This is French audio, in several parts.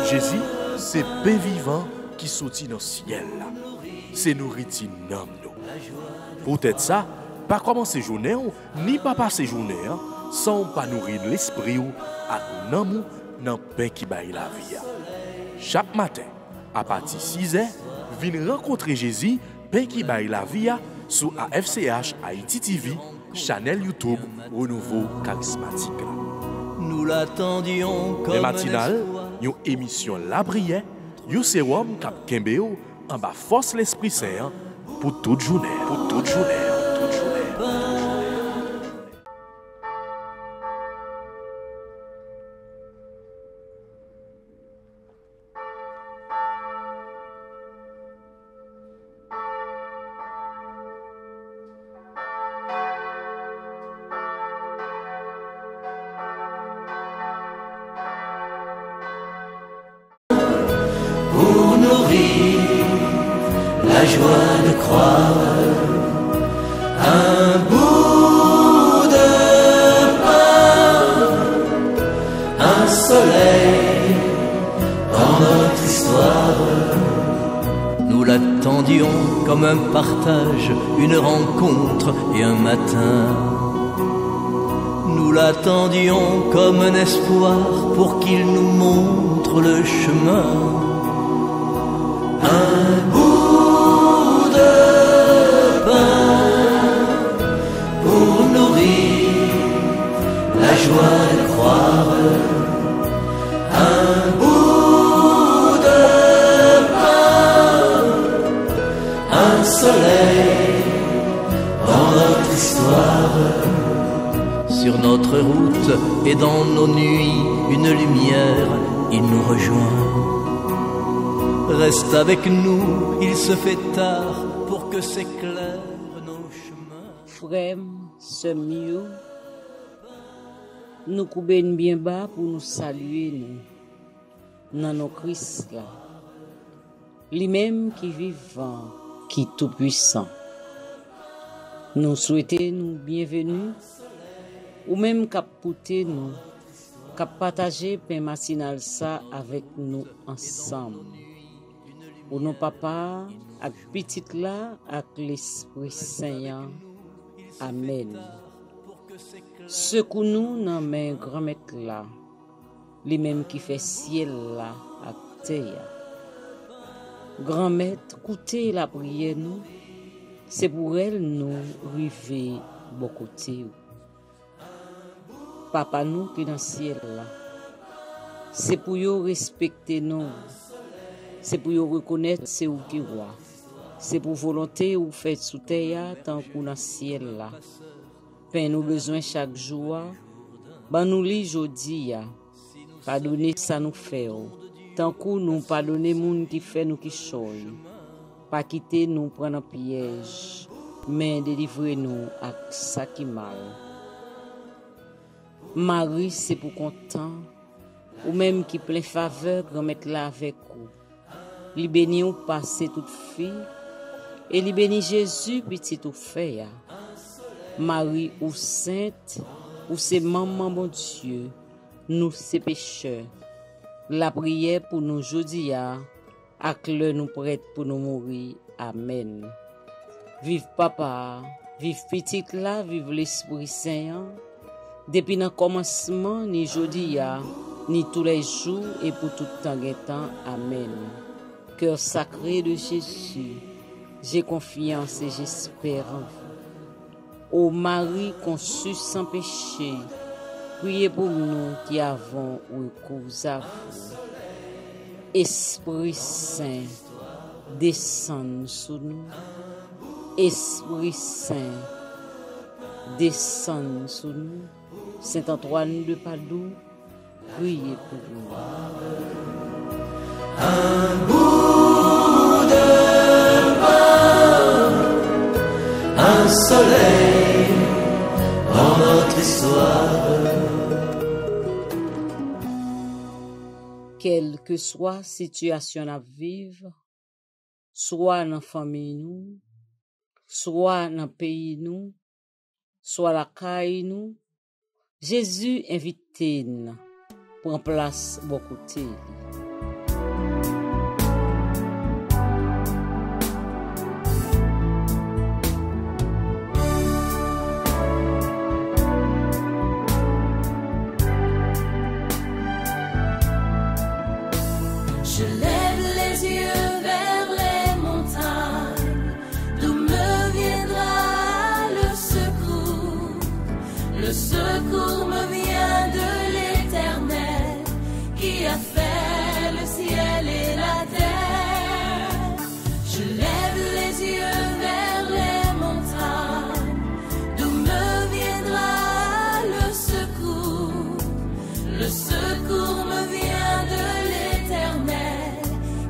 Jésus, c'est pain vivant qui sortit dans le ciel. C'est nourriture nam nous. Peut-être ça, pas commencer journée ni pas passer journée sans pas nourrir l'esprit ou à nan dans pain qui baille la vie. Chaque matin, à partir de 6h, venez rencontrer Jésus, pain qui baille la vie sur AFCH Haïti TV, channel YouTube Renouveau Charismatique. Nous l'attendions comme les matinales, une émission La Prière, un sérum cap Kembeo en bas force l'Esprit Saint pour toute journée. Pour toute journée. Toute journée. pour nourrir la joie de croire. Un bout de pain, un soleil dans notre histoire. Nous l'attendions comme un partage, une rencontre et un matin. Nous l'attendions comme un espoir pour qu'il nous montre le chemin. Un bout de pain pour nourrir la joie de croire. Un bout de pain, un soleil dans notre histoire. Sur notre route et dans nos nuits, une lumière, il nous rejoint. Reste avec nous, il se fait tard pour que s'éclairent nos chemins. Frère, sœur Mio, nous coubons bien bas pour nous saluer nous dans nos Christ là. Lui-même qui vivant, qui tout puissant. Nous souhaitons nous bienvenue ou même cap porter nous, cap partager pain matinal ça avec nous ensemble. Pour nos papas, avec petit là, avec l'Esprit Saint. Amen. Secoue-nous dans main grand maître là, lui même qui fait ciel là, à terre. Grand maître, écoutez la prière nous, c'est pour elle nous river bon côté. Papa nous qui dans ciel là, c'est pour yo respecter nous. C'est pour yo reconnaître c'est ou qui roi. C'est pour volonté ou fait sous terre tant qu'on dans ciel là. Pain nous besoin chaque jour. Ban nous li jodi ya. Pardonner ça nous fait. Tant qu'on nous pardonner moun qui fait nous qui choy. Pas quitter nous prendre un piège. Mais délivrer nous à ça qui mal. Marie c'est pour content. Ou même qui plein faveur grand-mère là avec vous. Li béni ou passer toute fille et li béni Jésus petit ou fait. Marie ou sainte ou c'est maman bon Dieu, nous c'est pécheurs. La prière pour nous jodi ya, ak le nous prête pour nous mourir. Amen. Vive papa, vive petit là, vive l'Esprit Saint. Depuis le commencement ni jodi ya, ni tous les jours et pour tout temps et temps. Amen. Cœur sacré de Jésus, j'ai confiance et j'espère en vous. Ô Marie conçue sans péché, priez pour nous qui avons recours à vous. Esprit Saint, descend sur nous. Esprit Saint, descend sur nous. Saint Antoine de Padoue, priez pour nous. Un bout de pain, un soleil dans notre histoire. Quelle que soit la situation à vivre, soit dans la famille nous, soit dans le pays nous, soit la caille nous, Jésus invite nous prend place bon côté. Je lève les yeux vers les montagnes, d'où me viendra le secours. Le secours me vient de l'Éternel, qui a fait le ciel et la terre. Je lève les yeux vers les montagnes, d'où me viendra le secours. Le secours me vient de l'Éternel,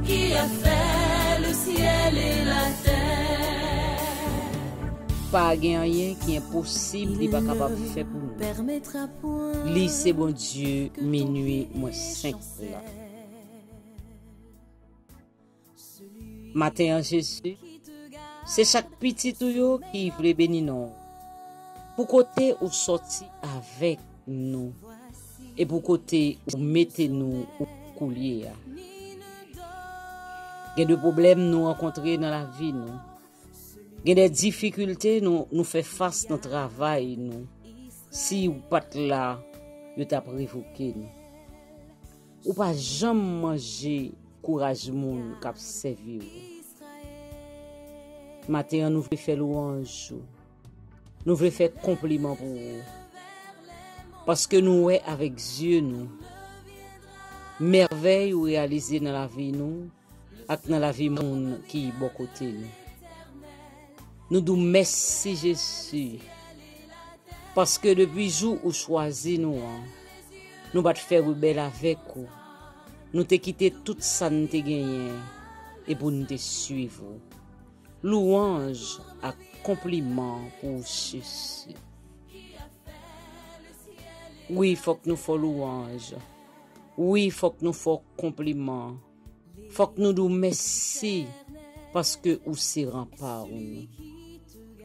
qui a fait le ciel et la terre. Pas gen rien qui est impossible, il pas capable de faire pour nous. Permettra point. Li c'est bon Dieu, minuit moins 5 là. Matin en Jésus, c'est chaque petit ou yo qui veut bénir nous. Pour côté ou sorti avec nous et pour côté ou mettez nous au coulier. Il y a des problèmes nous rencontrer dans la vie nous. Il y a des difficultés nous fait face dans le travail nous. Si ou pas là, yo t'a révoqué nous. Ou pas jamais manger courage moun k'ap servi. Matin nous voulons faire louange. Nous voulons faire compliment pour vous. Parce que nous est avec Dieu nous. Merveille ou réalisé dans la vie nous, ak dans la vie moun qui bon côté nous. Nous disons merci Jésus. Parce que depuis jour où choisi nous, nous va faire rebelle avec vous. Nous te quitté tout ça nous te gagné et pour nous te suivre. Louange à compliment pour Jésus. Oui, il faut que nous fassions louange. Oui, il faut que nous fassions compliment. Il faut que nous disions merci parce que vous c'est rempart nous.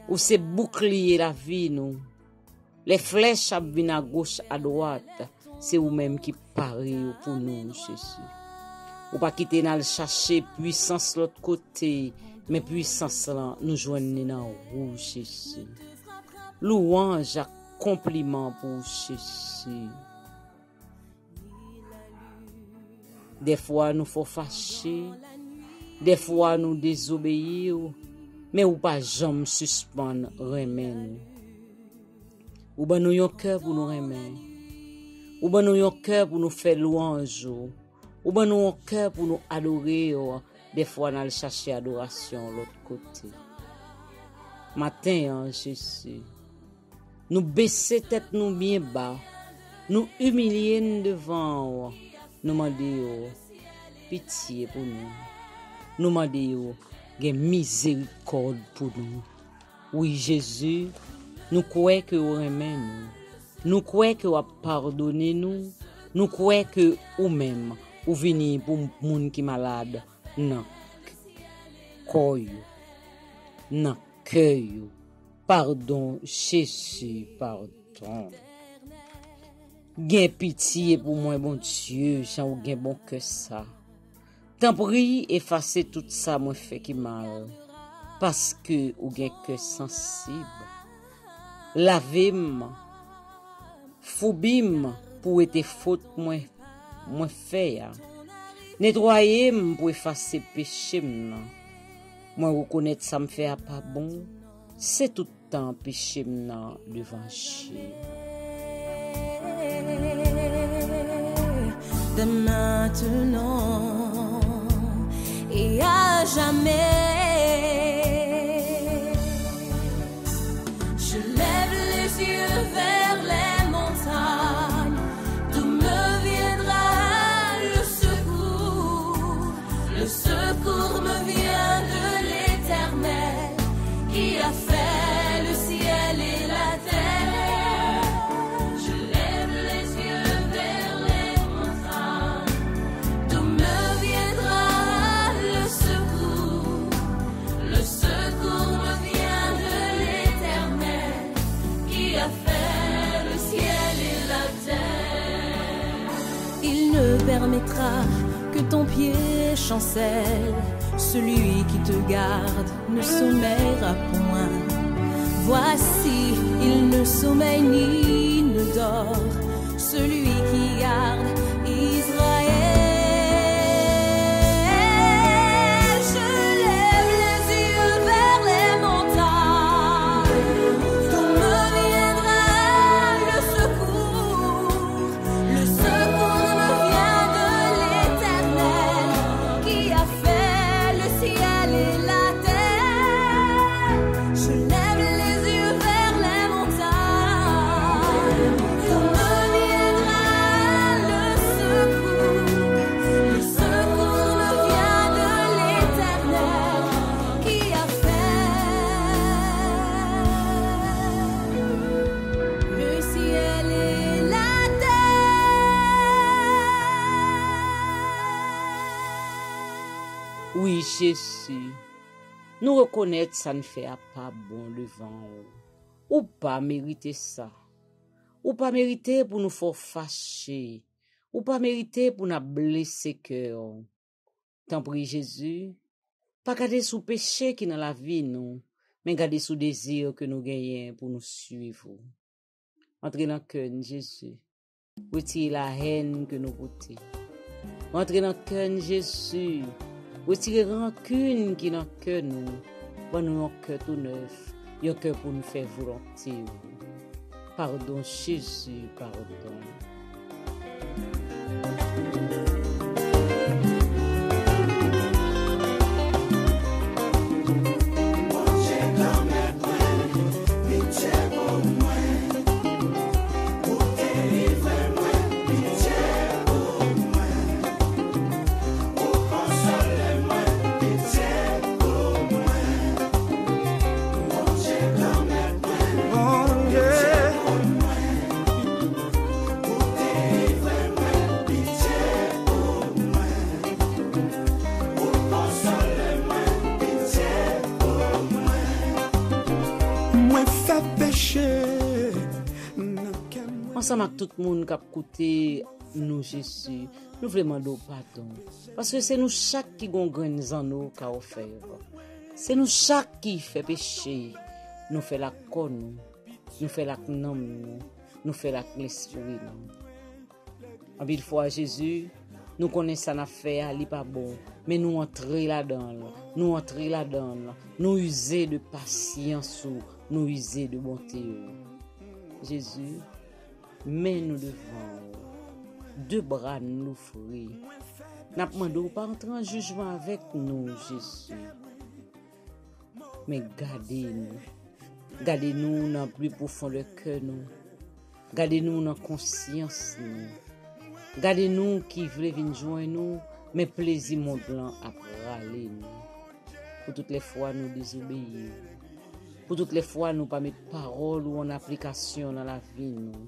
Ou c'est bouclier la vie nous. Les flèches à venir à gauche, à droite, c'est vous-même qui parlez pour nous, Jésus. Ou pas quitter nous chercher puissance de l'autre côté, mais puissance là, nous joignons dans vous, Jésus. Louange à compliment pour Jésus. Des fois, nous faut fâcher, des fois, nous désobéir, mais ou pas jamais suspendre, remen. Ou ben nous yon cœur pour nous remen. Ou ben nous yon cœur pour nous faire louange. Ou ben nous yon cœur pour nous adorer. Des fois, nous chercher adoration de l'autre côté. Matin, Jésus, nous baisser tête nous bien bas. Nous humilier devant. Nous demander pitié pour nous. Nous demander miséricorde pour nous. Oui, Jésus, nous croyons que vous aimez nous. Nous croyons que vous pardonnez nous. Nous croyons que vous-même, vous venez pour les gens qui sont malades. Non. Non. Pardon, Jésus, pardon. Gain pitié pour moi, bon Dieu, j'en gain bon que ça. Tant prie, effacer tout ça, moi fait qui mal. Parce que ou gain que sensible. Lavez-moi, foubim pour être faute moi fait. Nettoyez-moi pour effacer péché. Moi reconnaître ça me fait pas bon. C'est tout le temps péché devant Dieu. De maintenant et à jamais. Je lève les yeux vers les montagnes, d'où me viendra le secours. Le secours me vient de l'Éternel, qui a fait le ciel et la terre. Je lève les yeux vers les montagnes, d'où me viendra le secours. permettra que ton pied chancelle. Celui qui te garde ne sommeillera point. Voici, il ne sommeille ni ne dort, celui qui garde Israël. Je lève les yeux vers les montagnes, d'où me viendra le secours. Le secours me vient de l'Éternel, qui a fait le ciel et la terre. Je lève les yeux vers les montagnes, d'où me viendra le secours. Le secours me vient de l'Éternel, qui a fait le ciel et la terre. Oui, Jésus, nous reconnaître ça ne fait pas bon le vent. Ou pas mériter ça. Ou pas mériter pour nous faire fâcher. Ou pas mériter pour nous blesser cœur. Tant prie Jésus, pas garder sous péché qui dans la vie nous, mais garder sous désir que nous gagnons pour nous suivre. Entrez dans le cœur de Jésus. Retirez la haine que nous goûtons. Entrez dans le cœur de Jésus. Retirez la rancune qui est dans le cœur nous. Bon, nous un cœur tout neuf. Un cœur pour nous faire volonté. Pardon Jésus, pardon. Ensemble avec tout le monde qui a écouté nous, Jésus, nous voulons demander pardon. Parce que c'est nous chaque qui avons gagné en nous qui a offert. C'est nous chaque qui fait péché. Nous fait la conne, nous fait la nom, nous fait la l'esprit. En mille fois, Jésus, nous connaissons ça n'a fait, il n'est pas bon. Mais nous entrer là-dedans, nous user de patience, nous user de bonté. Jésus, mais nous devons deux bras nous offrir. Nous demandons pas entrer en jugement avec nous, Jésus. Mais gardez-nous. Gardez-nous dans le plus profond de cœur nous. Gardez-nous dans la conscience nous. Gardez-nous qui voulait venir joindre nous, mais plaisir mon blanc à râler nous. Pour toutes les fois nous désobéir. Pour toutes les fois nous pas mettre parole ou en application dans la vie nous.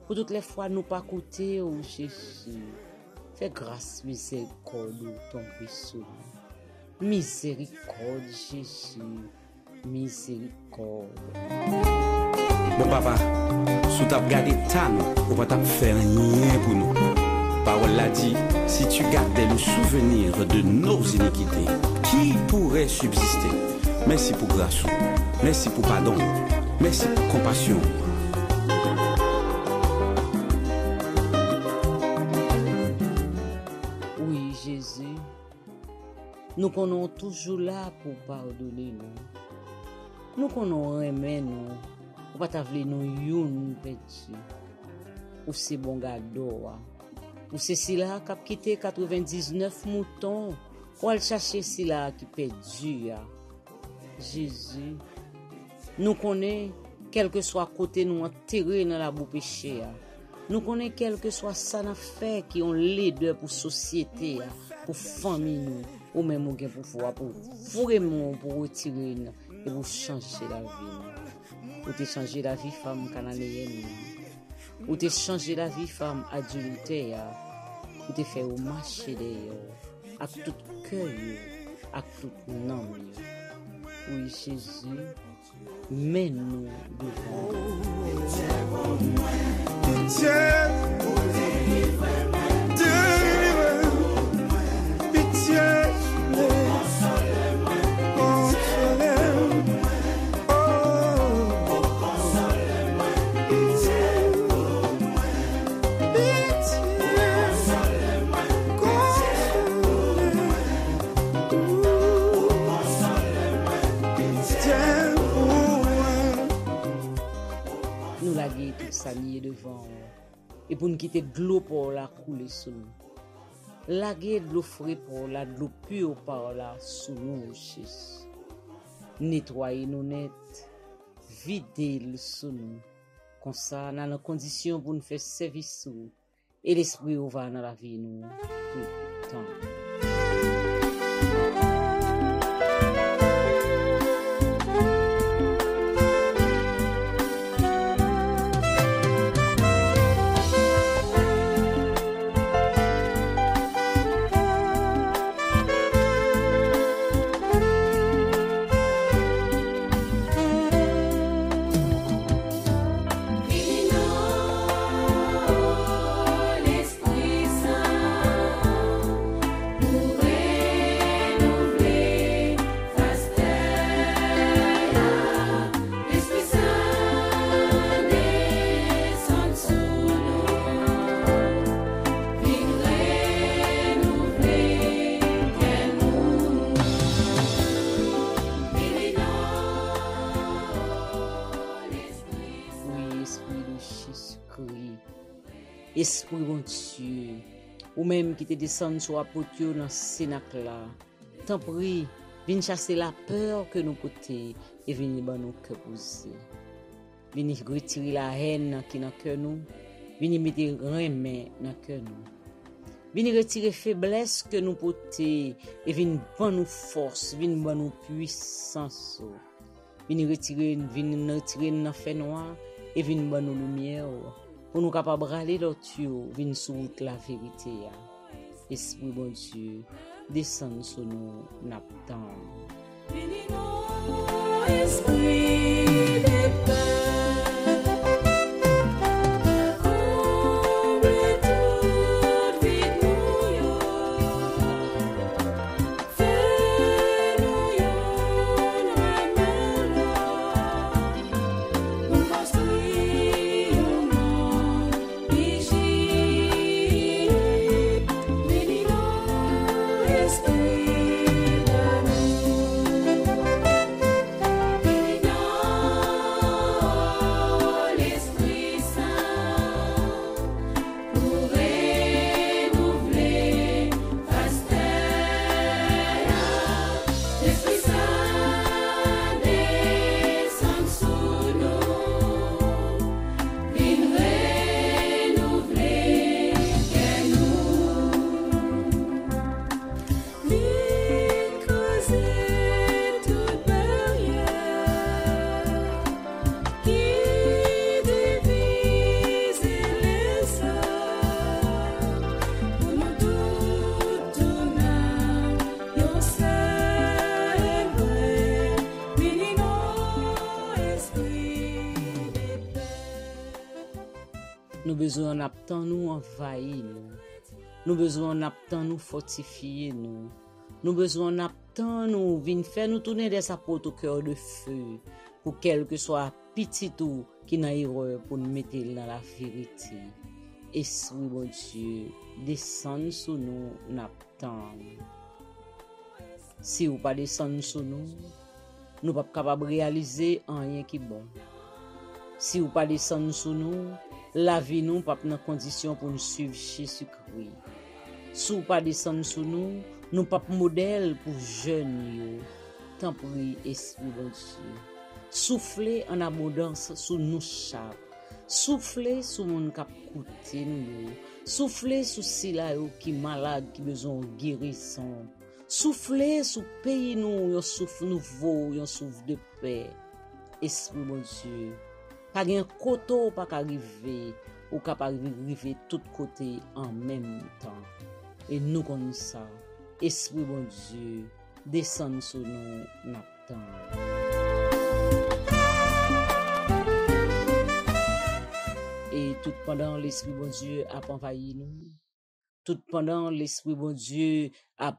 Pour toutes les fois nous pas écouter au Jésus. Fais grâce, miséricorde, tomber sur nous. Miséricorde, Jésus. Miséricorde. Bon papa, si tu as gardé ta nous, on va pas faire rien pour nous. Parole l'a dit, si tu gardais le souvenir de nos iniquités, qui pourrait subsister? Merci pour grâce, merci pour pardon, merci pour compassion. Oui, Jésus, nous connaissons toujours là pour pardonner nous. Nous connaissons aimer nous, pour pas t'avler nous youn petit. Ou c'est bon gado, ou c'est si là qui a quitté 99 moutons, ou elle chercher si là qui perdu. Jésus, nous connaissons, quel que soit côté nous enterré dans la boue péché. Nous connaissons quel que soit ça n'a fait qui ont l'aide pour société, pour famille nous, ou même pour pouvoir, pour vraiment pour retirer et pour changer la vie. Pour te changer la vie femme cananéenne. Pour te changer la vie femme adultère. Pour te faire marcher d'ailleurs. Avec tout cœur, avec tout nom. Oui, Jésus, mène-nous devant. Pitié, et pour nous quitter de l'eau pour la couler sur nous. Laguer de l'eau frais pour la de l'eau pure par là sous nous, Jésus. Nettoyer nous net, vider le sous nous. Comme ça, dans la condition pour nous faire service et l'esprit va dans la vie nous tout le temps. Esprit bon Dieu, ou même qui te descend sur apotio dans Sénac là, t'en prie, viens chasser la peur que nous portons et viens dans nos cœurs posés. Viens retirer la haine qui est dans le cœur nous, viens mettre remède dans le cœur nous. Viens retirer la faiblesse que nous portons et viens dans nous force, viens dans nous puissance. Viens retirer la fait noir et viens dans nous lumière. Pour nous capables d'aller l'autre, venir sur la vérité. Esprit bon Dieu, descend sur nous, n'attend. Esprit de paix. Nous besoin d'apprendre nous envahir nous. Nous besoin d'apprendre nous fortifier nous. Nous besoin d'apprendre nous venir faire nous tourner des apôtres au cœur de feu pour quel que soit petit ou qui n'a erreur pour nous mettre dans la vérité. Esprit bon Dieu, descend sur nous n'attend. Si vous pas descendre sur nous, nous pas capable réaliser rien qui bon. Si vous pas descendre sur nous, la vie nous pas dans condition pour nous suivre Jésus-Christ. Si vous pas descendre sur nous, nous pas modèle pour jeunes. Tant pis, Esprit bon Dieu. Soufflez en abondance sur nous chaque. Soufflez sur mon cap côté nous. Soufflez sur ceux qui malade qui besoin de guérison. Soufflez sur pays nous, un souffle nouveau, un souffle de paix. Esprit bon Dieu. Pas un koto pas arriver ou capable arriver tout côté en même temps. Et nous comme ça, Esprit bon Dieu, descend sur nous n'attend. Et tout pendant l'Esprit bon Dieu a envahi nous. Tout pendant l'Esprit bon Dieu a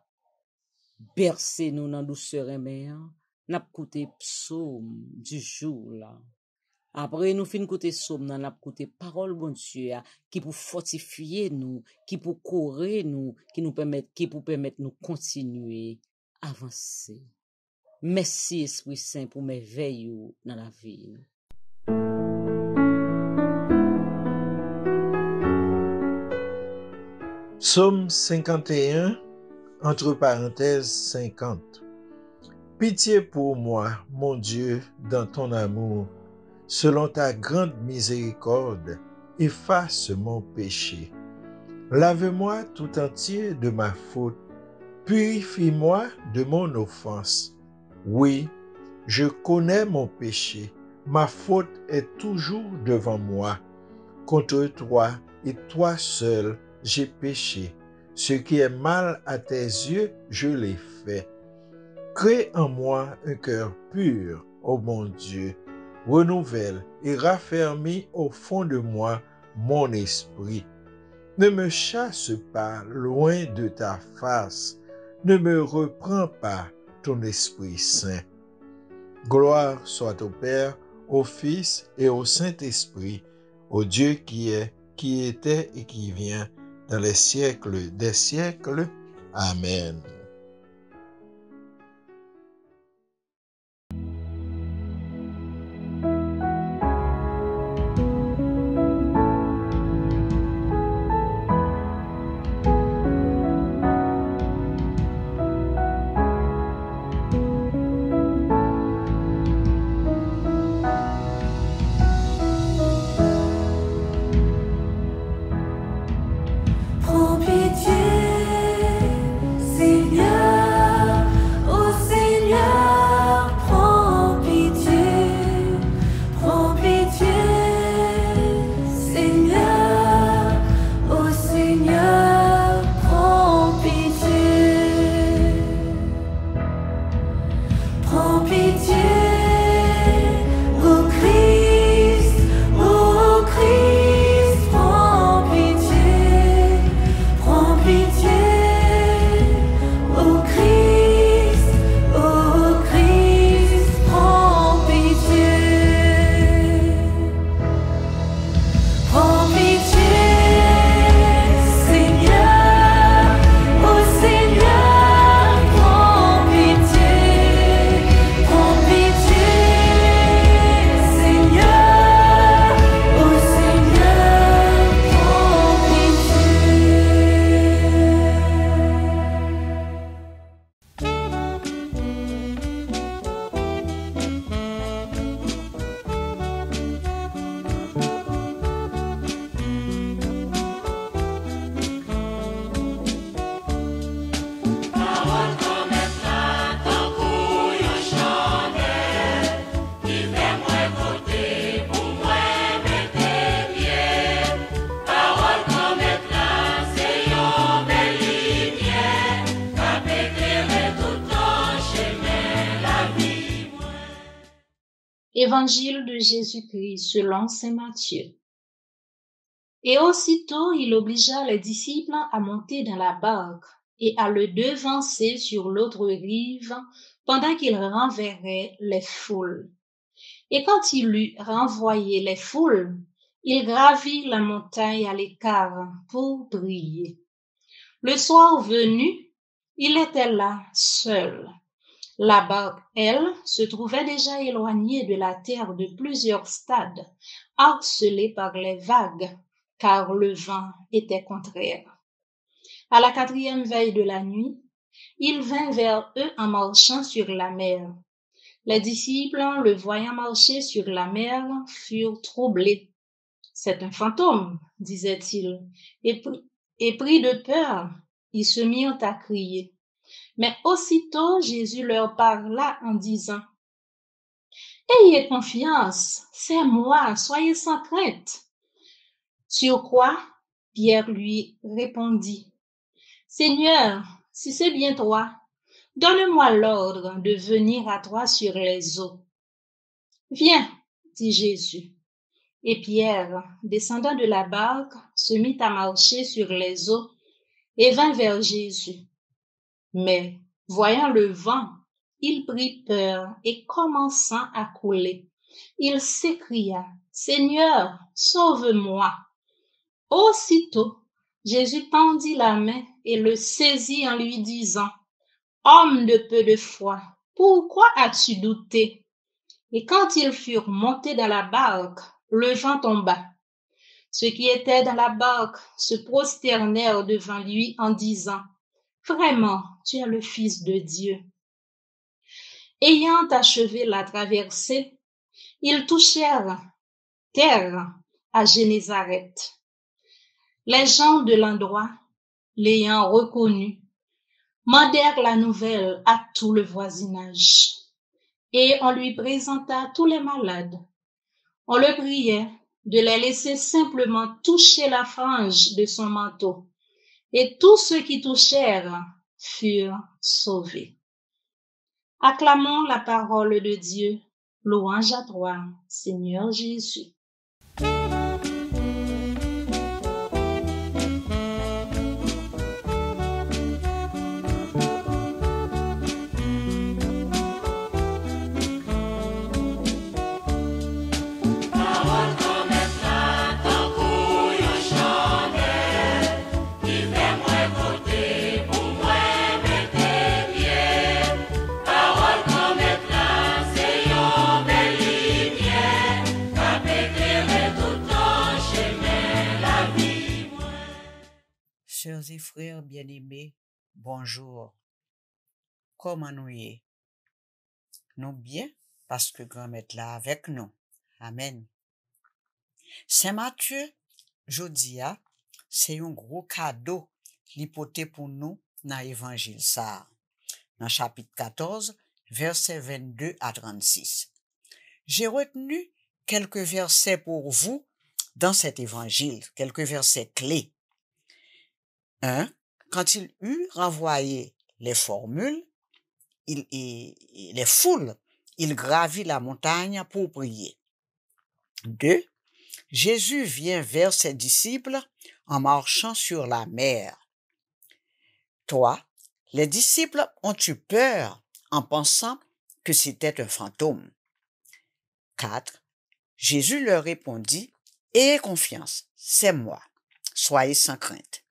bercé nous dans douceur et mer, n'a écouté psaume du jour là. Après nous fin côté psaume n'a écouté parole bon Dieu qui pour fortifier nous, qui pour courir nous, qui pour permettre nous continuer avancer. Merci Esprit Saint pour merveilles dans la vie. Psaume 51, entre parenthèses 50. Pitié pour moi, mon Dieu, dans ton amour. Selon ta grande miséricorde, efface mon péché. Lave-moi tout entier de ma faute. Purifie-moi de mon offense. Oui, je connais mon péché. Ma faute est toujours devant moi. Contre toi et toi seul, j'ai péché. Ce qui est mal à tes yeux, je l'ai fait. Crée en moi un cœur pur, ô mon Dieu. Renouvelle et raffermis au fond de moi mon esprit. Ne me chasse pas loin de ta face. Ne me reprends pas ton Esprit Saint. Gloire soit au Père, au Fils et au Saint-Esprit, au Dieu qui est, qui était et qui vient, dans les siècles des siècles. Amen. Prends pitié, Seigneur, ô Seigneur, prends pitié, Seigneur, ô Seigneur, prends pitié, ô Christ, prends pitié. Prends pitié, ô Christ, prends pitié. Prends pitié, Seigneur, ô Seigneur, prends pitié, Seigneur, ô Seigneur, prends Évangile de Jésus-Christ selon saint Matthieu. Et aussitôt il obligea les disciples à monter dans la barque et à le devancer sur l'autre rive pendant qu'il renverrait les foules. Et quand il eut renvoyé les foules, il gravit la montagne à l'écart pour prier. Le soir venu, il était là seul. La barque, elle, se trouvait déjà éloignée de la terre de plusieurs stades, harcelée par les vagues, car le vent était contraire. À la 4e veille de la nuit, il vint vers eux en marchant sur la mer. Les disciples, le voyant marcher sur la mer, furent troublés. « C'est un fantôme, disaient-ils, et pris de peur, ils se mirent à crier. Mais aussitôt Jésus leur parla en disant « Ayez confiance, c'est moi, soyez sans crainte. » Sur quoi Pierre lui répondit « Seigneur, si c'est bien toi, donne-moi l'ordre de venir à toi sur les eaux. » « Viens, dit Jésus. Et Pierre, descendant de la barque, se mit à marcher sur les eaux et vint vers Jésus. Mais, voyant le vent, il prit peur et commençant à couler, il s'écria, « Seigneur, sauve-moi !» Aussitôt, Jésus tendit la main et le saisit en lui disant, « Homme de peu de foi, pourquoi as-tu douté ?» Et quand ils furent montés dans la barque, le vent tomba. Ceux qui étaient dans la barque se prosternèrent devant lui en disant, « Vraiment, tu es le Fils de Dieu. » Ayant achevé la traversée, ils touchèrent terre à Génézareth. Les gens de l'endroit, l'ayant reconnu, mandèrent la nouvelle à tout le voisinage. Et on lui présenta tous les malades. On le priait de les laisser simplement toucher la frange de son manteau. Et tous ceux qui touchèrent furent sauvés. Acclamons la parole de Dieu. Louange à toi, Seigneur Jésus. Sœurs et frères bien-aimés, bonjour. Comment nous y est? Nous bien, parce que grand-mère là avec nous. Amen. Saint Matthieu, jodia, c'est un gros cadeau li pote pour nous dans l'évangile ça. Dans chapitre 14, versets 22 à 36. J'ai retenu quelques versets pour vous dans cet évangile, quelques versets clés. 1. Quand il eut renvoyé les formules, les foules, il gravit la montagne pour prier. 2. Jésus vient vers ses disciples en marchant sur la mer. 3. Les disciples ont eu peur en pensant que c'était un fantôme. 4. Jésus leur répondit, « Ayez confiance, c'est moi, soyez sans crainte. »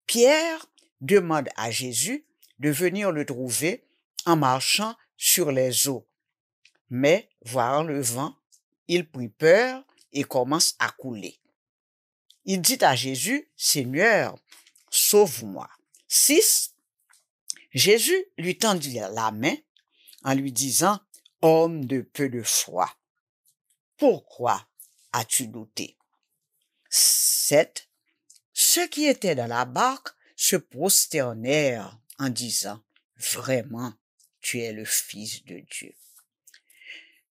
Pierre demande à Jésus de venir le trouver en marchant sur les eaux. Mais, voyant le vent, il prit peur et commence à couler. Il dit à Jésus, « Seigneur, sauve-moi. » 6. Jésus lui tendit la main en lui disant, « Homme de peu de foi, pourquoi as-tu douté? » 7. Ceux qui étaient dans la barque se prosternèrent en disant, « Vraiment, tu es le Fils de Dieu. »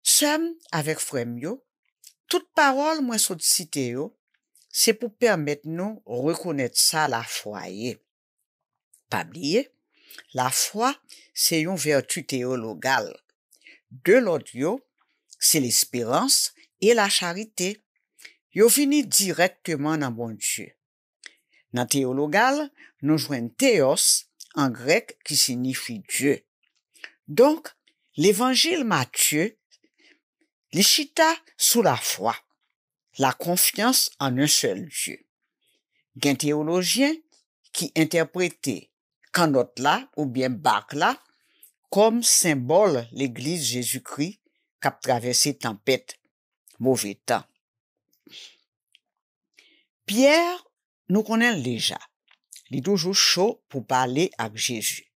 Seul avec Frémio, toute parole moi sot cité yo, c'est pour permettre nous reconnaître ça la foi. Pas oublier, la foi, c'est une vertu théologale. De l'autre yo, c'est l'espérance et la charité. Yo vini directement dans bon Dieu. Dans théologal, nous joignons théos en grec qui signifie Dieu. Donc, l'évangile Matthieu, l'chita sous la foi, la confiance en un seul Dieu. Gen théologien qui interprétait quand notre là ou bien barque là comme symbole l'église Jésus-Christ qui a traversé tempête, mauvais temps. Pierre nous connaissons déjà. Il est toujours chaud pour parler avec Jésus.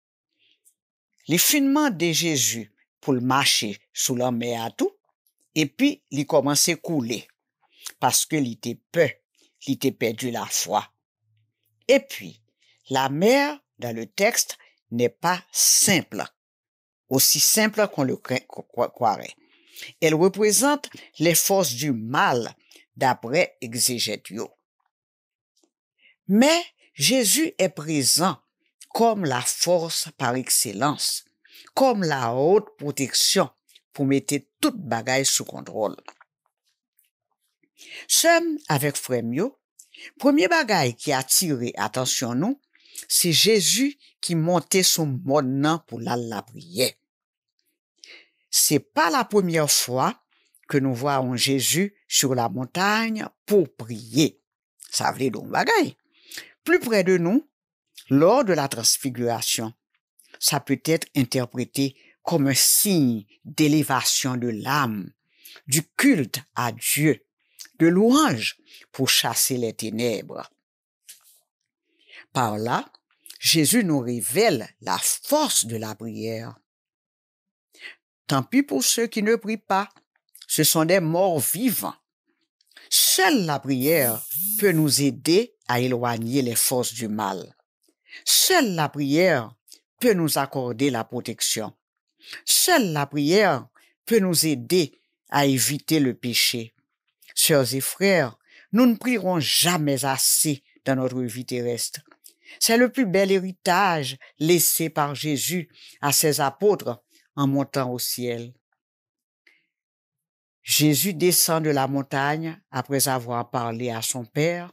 Les finement de Jésus pour le marcher sous la mer à tout, et puis il commençait à couler parce que il était peur, il était perdu la foi. Et puis, la mer dans le texte n'est pas simple, aussi simple qu'on le croirait. Elle représente les forces du mal d'après exégète yo. Mais Jésus est présent comme la force par excellence, comme la haute protection pour mettre toute bagaille sous contrôle. Seul avec Frémio, premier bagaille qui a attiré attention nous, c'est Jésus qui montait son monde pour la prière. C'est pas la première fois que nous voyons Jésus sur la montagne pour prier. Ça veut dire bagaille. Plus près de nous, lors de la transfiguration, ça peut être interprété comme un signe d'élévation de l'âme, du culte à Dieu, de louange pour chasser les ténèbres. Par là, Jésus nous révèle la force de la prière. Tant pis pour ceux qui ne prient pas, ce sont des morts vivants. Seule la prière peut nous aider à éloigner les forces du mal. Seule la prière peut nous accorder la protection. Seule la prière peut nous aider à éviter le péché. Sœurs et frères, nous ne prierons jamais assez dans notre vie terrestre. C'est le plus bel héritage laissé par Jésus à ses apôtres en montant au ciel. Jésus descend de la montagne après avoir parlé à son Père.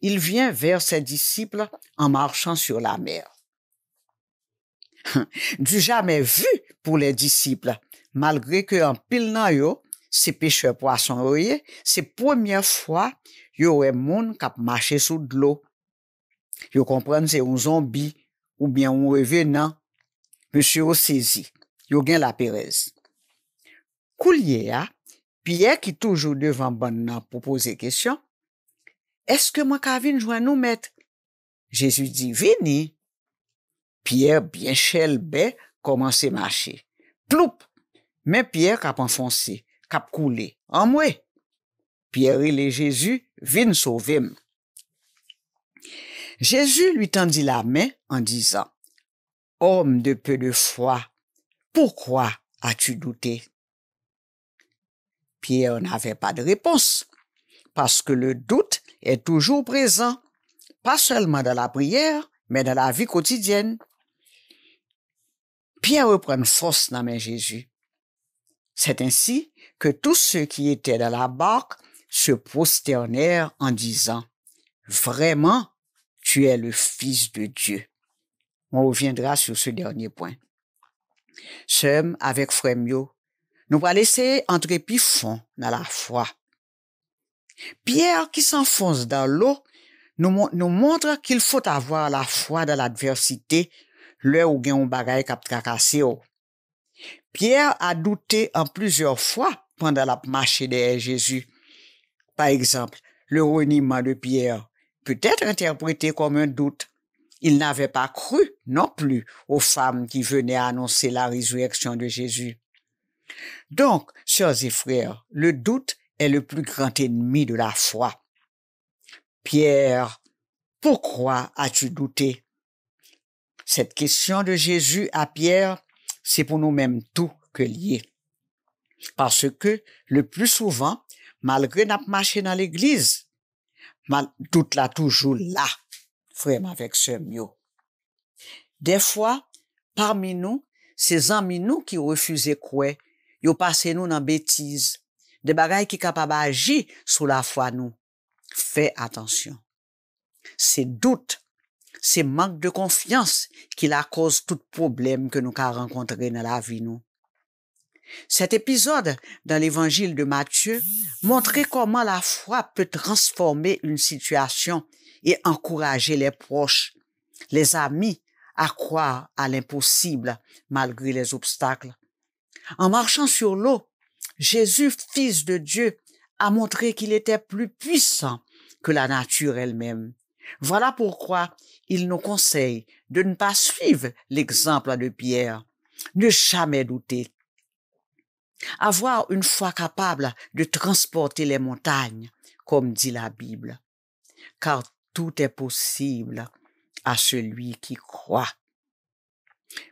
Il vient vers ses disciples en marchant sur la mer. Du jamais vu pour les disciples, malgré que en pile nan yo, ces pêcheurs poissons yoye, c'est première fois yo wè moun k'ap marché sous de l'eau. Yo comprennent c'est un zombie ou bien un revenant. Monsieur yo saisi, yo gen la Pérez. Koulier a, Pierre qui toujours devant ban nan pour poser question. Est-ce que moi ka vin joindre nous maître? Jésus dit vini. Pierre bien chelbe commence marcher. Ploup! Mais Pierre k'ap enfoncé, k'ap coulé. En moué. Pierre et Jésus vin sauver. Jésus lui tendit la main en disant, homme de peu de foi, pourquoi as-tu douté? Pierre n'avait pas de réponse, parce que le doute est toujours présent, pas seulement dans la prière, mais dans la vie quotidienne. Pierre reprend force dans main Jésus. C'est ainsi que tous ceux qui étaient dans la barque se prosternèrent en disant, vraiment, tu es le Fils de Dieu. On reviendra sur ce dernier point. Seul avec frère Mio, nous allons laisser entrer plus fond dans la foi. Pierre qui s'enfonce dans l'eau nous montre qu'il faut avoir la foi dans l'adversité, l'heure où gen un bagay k'ap trakasse yo. Pierre a douté en plusieurs fois pendant la marche derrière Jésus. Par exemple, le reniement de Pierre peut être interprété comme un doute. Il n'avait pas cru non plus aux femmes qui venaient annoncer la résurrection de Jésus. Donc, sœurs et frères, le doute est le plus grand ennemi de la foi. Pierre, pourquoi as-tu douté? Cette question de Jésus à Pierre, c'est pour nous-mêmes tout que lié. Parce que, le plus souvent, malgré n'a marché dans l'église, doute là toujours là, frère avec ce mieux. Des fois, parmi nous, ces amis nous qui refusaient quoi, yo passé nous dans bêtises, des bagailles qui capable agir sur la foi nous. Fais attention. C'est doute, c'est manque de confiance qui la cause tout problème que nous avons rencontré dans la vie nous. Cet épisode dans l'évangile de Matthieu montrait comment la foi peut transformer une situation et encourager les proches, les amis à croire à l'impossible malgré les obstacles. En marchant sur l'eau, Jésus, Fils de Dieu, a montré qu'il était plus puissant que la nature elle-même. Voilà pourquoi il nous conseille de ne pas suivre l'exemple de Pierre, ne jamais douter. Avoir une foi capable de transporter les montagnes, comme dit la Bible, car tout est possible à celui qui croit.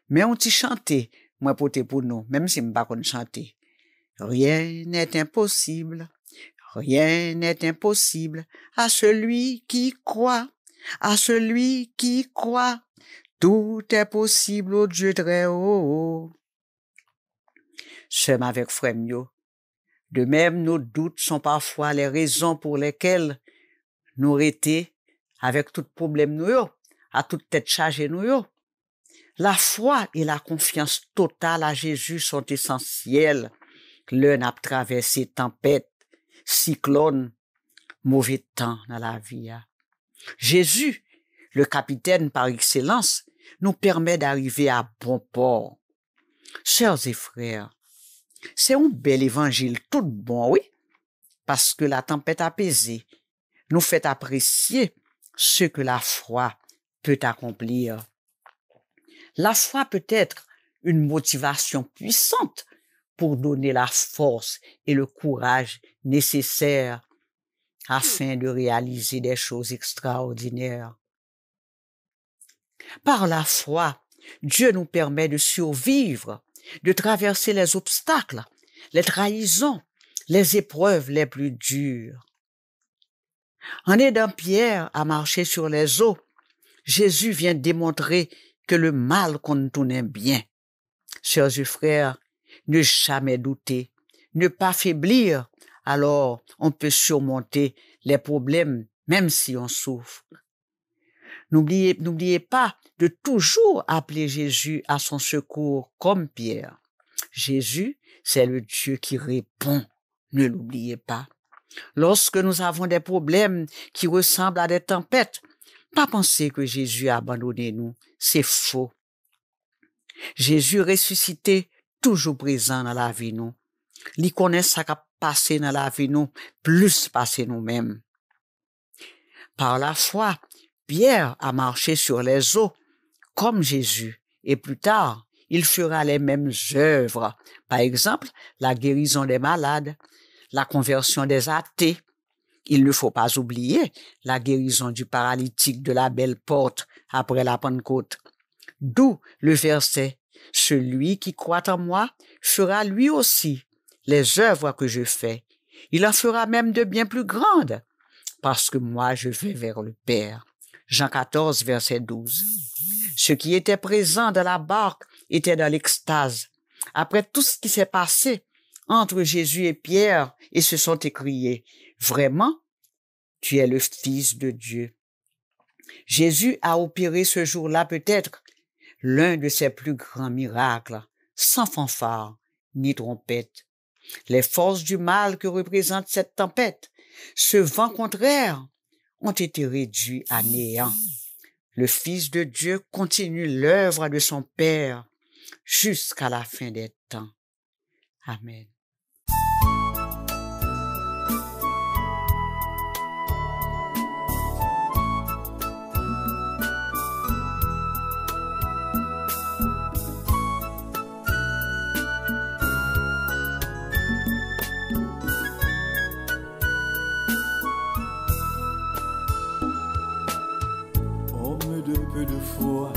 Mais on t'y chanter, moi pote pour nous, même si m'pas qu'on chanter. Rien n'est impossible, rien n'est impossible à celui qui croit, à celui qui croit. Tout est possible au Dieu très haut. Sem avec frère Mio. De même, nos doutes sont parfois les raisons pour lesquelles nous arrêtons avec tout problème nous yo, à toute tête chargée nous yo. La foi et la confiance totale à Jésus sont essentielles. L'un a traversé tempête, cyclone, mauvais temps dans la vie. Jésus, le capitaine par excellence, nous permet d'arriver à bon port. Sœurs et frères, c'est un bel évangile tout bon, oui, parce que la tempête apaisée nous fait apprécier ce que la foi peut accomplir. La foi peut être une motivation puissante pour donner la force et le courage nécessaires afin de réaliser des choses extraordinaires. Par la foi, Dieu nous permet de survivre, de traverser les obstacles, les trahisons, les épreuves les plus dures. En aidant Pierre à marcher sur les eaux, Jésus vient démontrer que le mal contournait bien. Sœurs et frères, ne jamais douter, ne pas faiblir, alors on peut surmonter les problèmes même si on souffre. N'oubliez pas de toujours appeler Jésus à son secours comme Pierre. Jésus, c'est le Dieu qui répond, ne l'oubliez pas. Lorsque nous avons des problèmes qui ressemblent à des tempêtes, pas penser que Jésus a abandonné nous, c'est faux. Jésus ressuscité, toujours présent dans la vie nous. Il connaît ça qui a passé dans la vie nous, plus passé nous-mêmes. Par la foi, Pierre a marché sur les eaux comme Jésus et plus tard, il fera les mêmes œuvres. Par exemple, la guérison des malades, la conversion des athées. Il ne faut pas oublier la guérison du paralytique de la belle porte après la Pentecôte. D'où le verset « Celui qui croit en moi fera lui aussi les œuvres que je fais. Il en fera même de bien plus grandes, parce que moi je vais vers le Père. » Jean 14, verset 12. Ceux qui étaient présents dans la barque étaient dans l'extase. Après tout ce qui s'est passé entre Jésus et Pierre, ils se sont écriés « Vraiment, tu es le Fils de Dieu. » Jésus a opéré ce jour-là peut-être l'un de ses plus grands miracles, sans fanfare ni trompette. Les forces du mal que représente cette tempête, ce vent contraire, ont été réduits à néant. Le Fils de Dieu continue l'œuvre de son Père jusqu'à la fin des temps. Amen. Homme de peu de foi,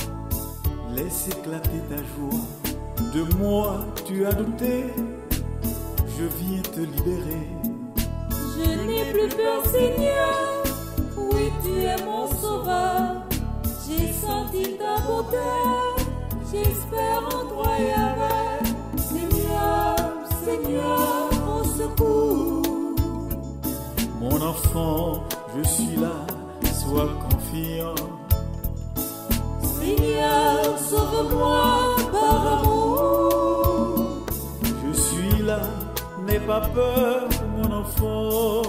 laisse éclater ta joie. De moi tu as douté, je viens te libérer. Je n'ai plus peur, Seigneur. Oui, tu es mon sauveur. J'ai senti ta beauté. J'espère en toi, Yahweh. Seigneur, Seigneur, au secours. Mon enfant, je suis là, sois confiant. Seigneur, sauve-moi par amour. Je suis là, n'aie pas peur, mon enfant.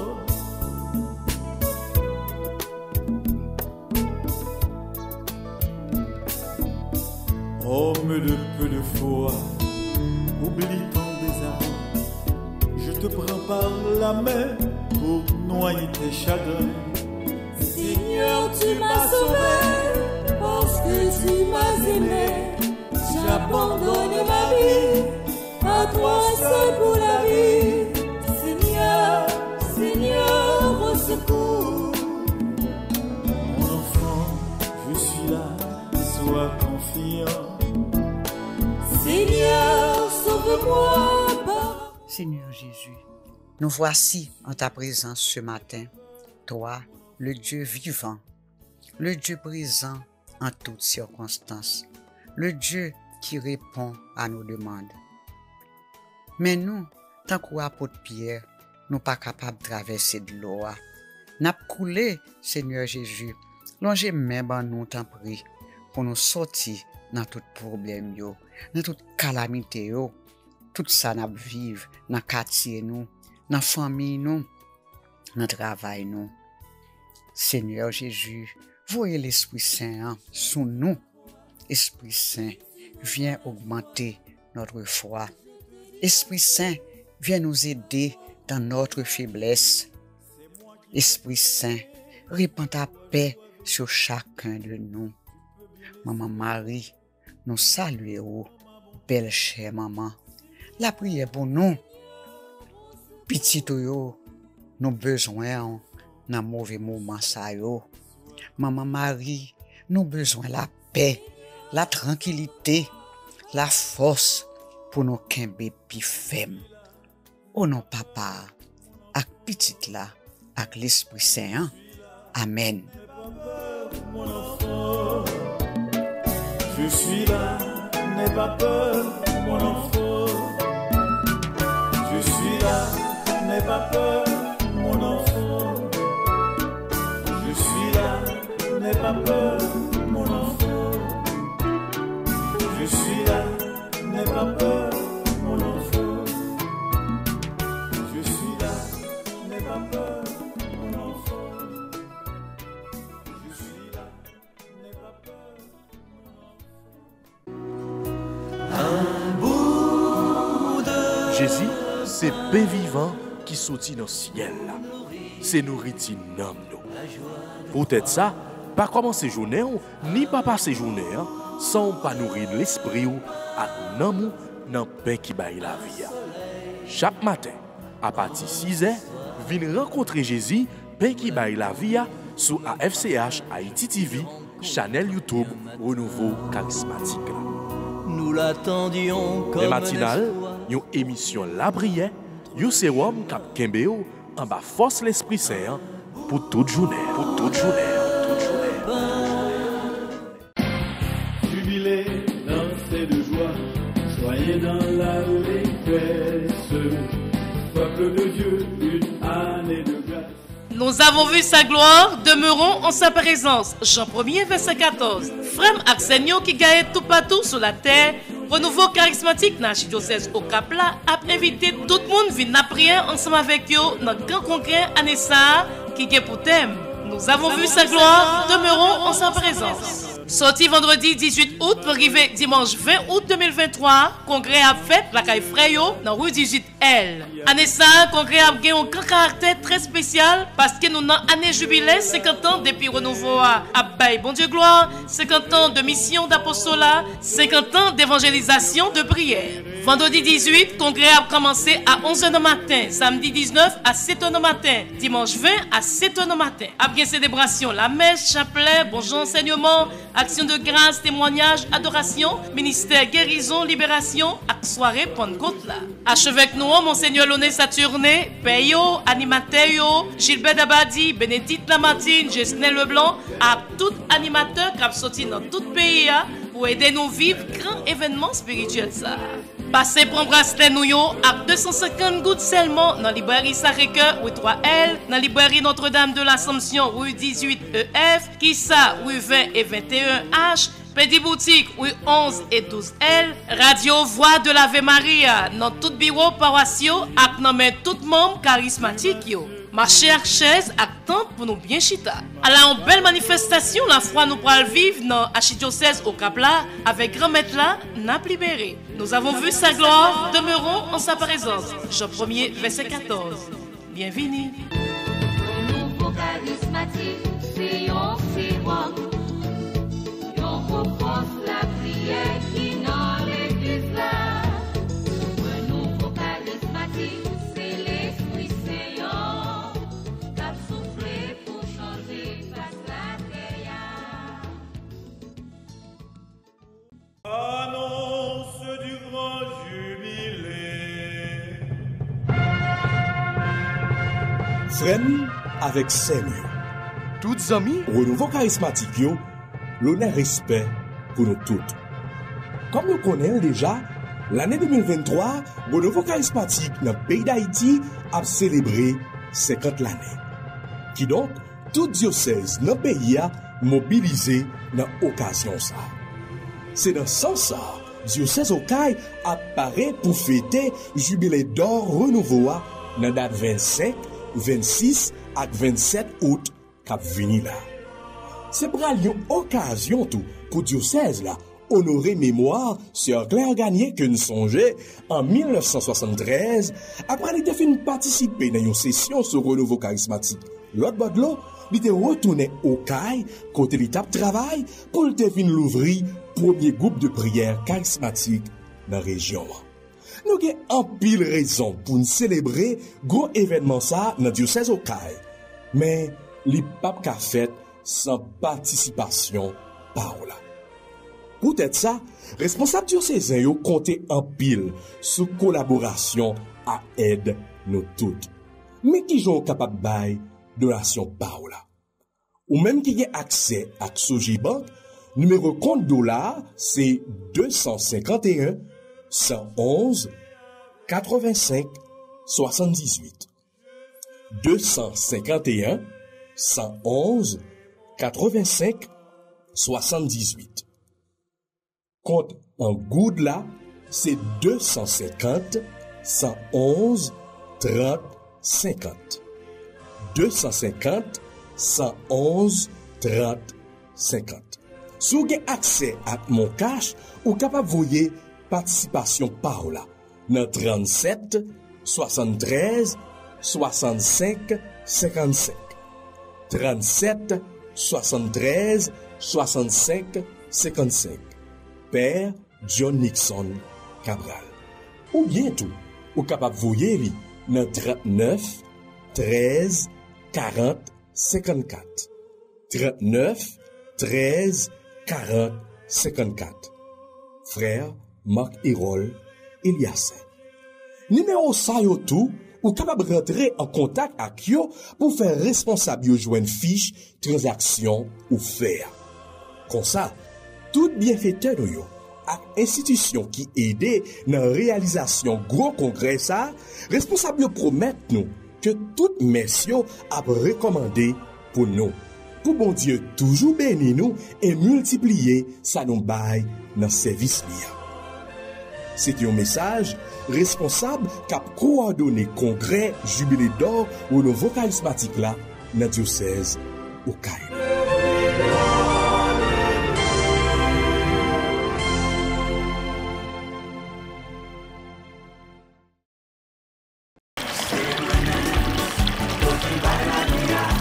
Homme de peu de foi, oublie ton désarroi. Je te prends par la main pour noyer tes chagrins. Seigneur, tu m'as sauvé parce que tu m'as aimé. J'abandonne ma vie à toi seul pour la vie. Seigneur, Seigneur, au secours. Mon enfant, je suis là, sois confiant. Seigneur, sauve-moi par... Seigneur Jésus, nous voici en ta présence ce matin, toi, le Dieu vivant, le Dieu présent en toutes circonstances, le Dieu qui répond à nos demandes. Mais nous, tant qu'apôtre Pierre, nous pas capables de traverser de l'eau. N'a coulé, Seigneur Jésus, longez même en nous t'en prie, pour nous sortir dans tout problème yo, dans toute calamité yo, tout ça n'a vivre dans quartier nous, dans famille nous, dans travail nous. Seigneur Jésus, voyez l'Esprit Saint sous nous. Esprit Saint, viens augmenter notre foi. Esprit Saint, viens nous aider dans notre faiblesse. Esprit Saint, répand ta paix sur chacun de nous. Maman Marie, nous saluons, belle chère maman. La prière pour nous. Petit yo, nous besoin dans mauvais moment ça yo. Maman Marie, nous besoin la paix, la tranquillité, la force pour nous kembe pi femme. Au nom papa, ak petite là, ak l'Esprit Saint. Amen. Je suis là, n'aie pas peur, mon enfant. Je suis là, n'aie pas peur, mon enfant. Je suis là, n'aie pas peur, mon enfant. Je suis là, n'aie pas peur, mon enfant. Je suis là, n'aie pas peur, mon enfant. Je suis là, n'aie pas peur. Jésus, c'est pain vivant qui sortit dans le ciel. C'est nourriture nom nous. Peut-être ça, pas commencer journée ni pas passer journée sans pas nourrir l'esprit ou avec nom dans pain qui baille la vie. Chaque matin, à partir de 6h, viens rencontrer Jésus, pain qui baille la vie sur AFCH Haïti TV, channel YouTube Renouveau Charismatique. Nous l'attendions comme les matinales, une émission La Prière, un sérum cap Kembeo en bas force l'Esprit Saint pour toute journée, pour toute journée, toute journée. Jubilez, dansez de joie, soyez dans l'allégresse. Peuple de Dieu, une année de grâce. Nous avons vu sa gloire, demeurons en sa présence. Jean 1er, verset 14. Frère Axenio qui gagne tout partout sur la terre, Renouveau Charismatique dans l'archidiocèse au Cap-là a invité tout le monde à venir prier ensemble avec eux dans le grand congrès Anessa qui est pour thème. Nous avons vu sa gloire, demeurons en sa présence. Sorti vendredi 18 août pour arriver dimanche 20 août 2023, congrès a fait la caille Freyo dans rue 18L. Anessa, congrès a gagné un caractère très spécial parce que nous avons année jubilé 50 ans depuis renouveau à Baye Bon Dieu Gloire, 50 ans de mission d'apostolat, 50 ans d'évangélisation de prière. Vendredi 18, congrès a commencé à 11h du matin, samedi 19 à 7h du matin, dimanche 20 à 7h du matin. Après célébration, la messe, chapelet, bonjour enseignement, action de grâce, témoignage, adoration, ministère, guérison, libération, ak soirée Pentecôte là. Archevêque nous, Monseigneur Loné Saturné, Peyo, animateur, Gilbert Dabadi, Bénédicte Lamartine, Jesnel Leblanc, à tout animateur qui a sorti dans tout pays pour aider nous vivre grand événement spirituel ça. Passez pour bracelet nous à 250 gouttes seulement dans la librairie Sacré-Cœur, rue 3L, dans la librairie Notre-Dame de l'Assomption, rue 18EF, Kissa, rue 20 et 21H, Petit Boutique, rue 11 et 12L, Radio Voix de l'Ave Maria, dans tout bureau paroissiaux, avec nommé tout membre charismatique yo. Marcher à chaise à temps pour nous bien chita. Alors, en belle manifestation, la foi nous pourra vivre dans l'archidiocèse au Cap-là, avec grand maître là, n'a libéré. Nous avons vu sa gloire, demeurons en sa présence. Jean 1er, verset 14. Bienvenue. Renouveau charismatique, c'est un sérum. On propose la prière qui dans l'église là. Renouveau charismatique, c'est l'Esprit Saint. Qu'a soufflé pour changer face la terre. Annonce du grand jubilé. Frères avec Seigneur. Toutes amis, Renouveau Charismatique yo, l'honneur respect pour nous toutes. Comme nous connaissons déjà, l'année 2023, Renouveau Charismatique dans le pays d'Haïti a célébré 50 l'année. Qui donc, tout diocèse dans le pays a mobilisé dans l'occasion ça. C'est dans ce sens ça, diocèse Okaï apparaît pour fêter jubilé d'or renouveau dans date 25, 26 et 27 août cap vini là. C'est pour une occasion tout pour diocèse là honorer mémoire Sœur Claire Gagné que nous songeait en 1973 après elle était fin participer dans une session sur renouveau charismatique. L'autre bord de l'eau, il était retourné au CAI côté l'étape travail pour le fin l'ouvrir premier groupe de prière charismatique dans la région. Nous avons en pile raison pour nous célébrer gros événement ça dans le diocèse au CAI. Mais les papes qu'a fait sans participation par là. Peut-être ça, responsable diocésain yo compté en pile sous collaboration à aide nous toutes. Mais qui sont capables de donation par là. Ou même qui a accès à Sojibank, numéro compte dollar, c'est 251 111 85 78. 251 111 85 78. Compte en good là, c'est 250 111 30 50. 250 111 30 50. Si vous avez accès à mon cash, vous êtes capable de voyer participation par là. Dans 37 73 65 55. 37 73 65 55. Père John Nixon Cabral. Ou bien tout, ou capable de voyer li dans 39 13 40 54. 39 13 40 54. Frère Marc Hérol Eliassin. Numéro ça yo tout, ou capable de rentrer en contact avec yo pour faire responsable yo joindre fiche transaction ou faire. Comme ça, tout bienfaiteur yo ak institution qui aide dans la réalisation gros congrès ça, responsable yo promettent nous que tout messieurs a recommandé pour nous. Pour bon Dieu toujours bénir nous et multiplier ça nous bail dans service lié. C'est un message responsable qui a coordonné congrès jubilé d'or au nouveau charismatique là dans diocèse au CAI.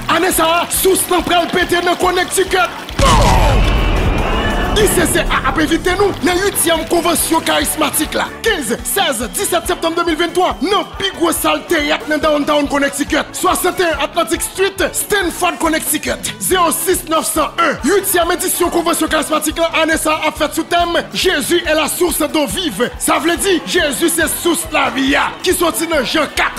Anessa, sous pral pété dans Connecticut. ICC a invité nous dans la 8e convention charismatique là. 15, 16, 17 septembre 2023 dans Pigou Salle Théâtre dans Downtown Connecticut. 61 Atlantic Street, Stanford Connecticut. 06 901. 8e édition convention charismatique là. Anessa a fait sous thème Jésus est la source d'eau vive. Ça veut dire Jésus c'est source la vie qui sorti dans Jean 4.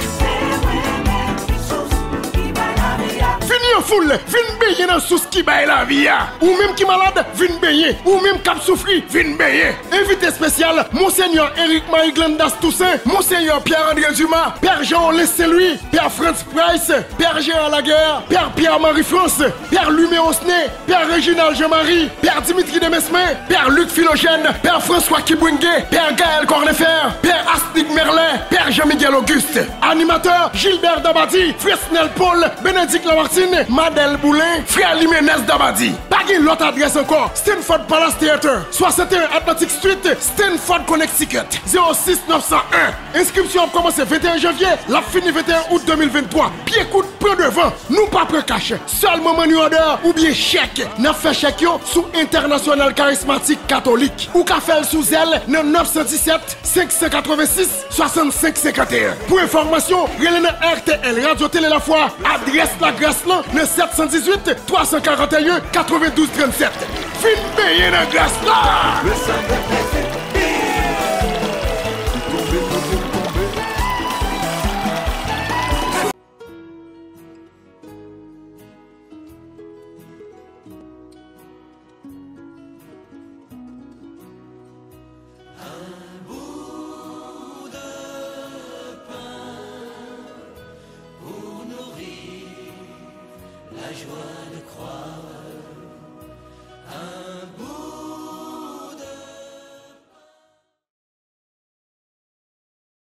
Fini en foule, vin baigner dans sous qui baille la vie. Ou même qui malade, vin baigner. Ou même cap souffri, vin baigner. Invité spécial, Monseigneur Eric Marie Glandas Toussaint, Monseigneur Pierre-André Dumas, Père Jean-Olé Saint-Louis, Père Franz Price, Père Gérard Laguerre, Père Pierre-Marie France, Père Lumé Osné, Père Réginald Jean-Marie, Père Dimitri Demesmin, Père Luc Philogène, Père François Kibouingue, Père Gaël Cornefer, Père Astrid Merlin, Père Jean-Miguel Auguste. Animateur Gilbert Dabadi, Fresnel Paul, Bénédicte Lamartine, Madel Boulin, Frère Liménez Dabadi. Bagui l'autre adresse encore, Stanford Palace Theater, 61 Atlantic Street, Stanford Connecticut, 06 901. Inscription a commencé 21 janvier, la fini 21 août 2023. Pied coûte peu devant, nous pas prêt cash. Seulement money order ou bien chèque. N'a fait chèque yo sous International Charismatique Catholique. Ou qu'a fait sous elle, 917 586 65 51. Pour information, relais RTL Radio Télé La Foi, adresse la grâce là, le 718 341 92 37. Fin payer la grâce là!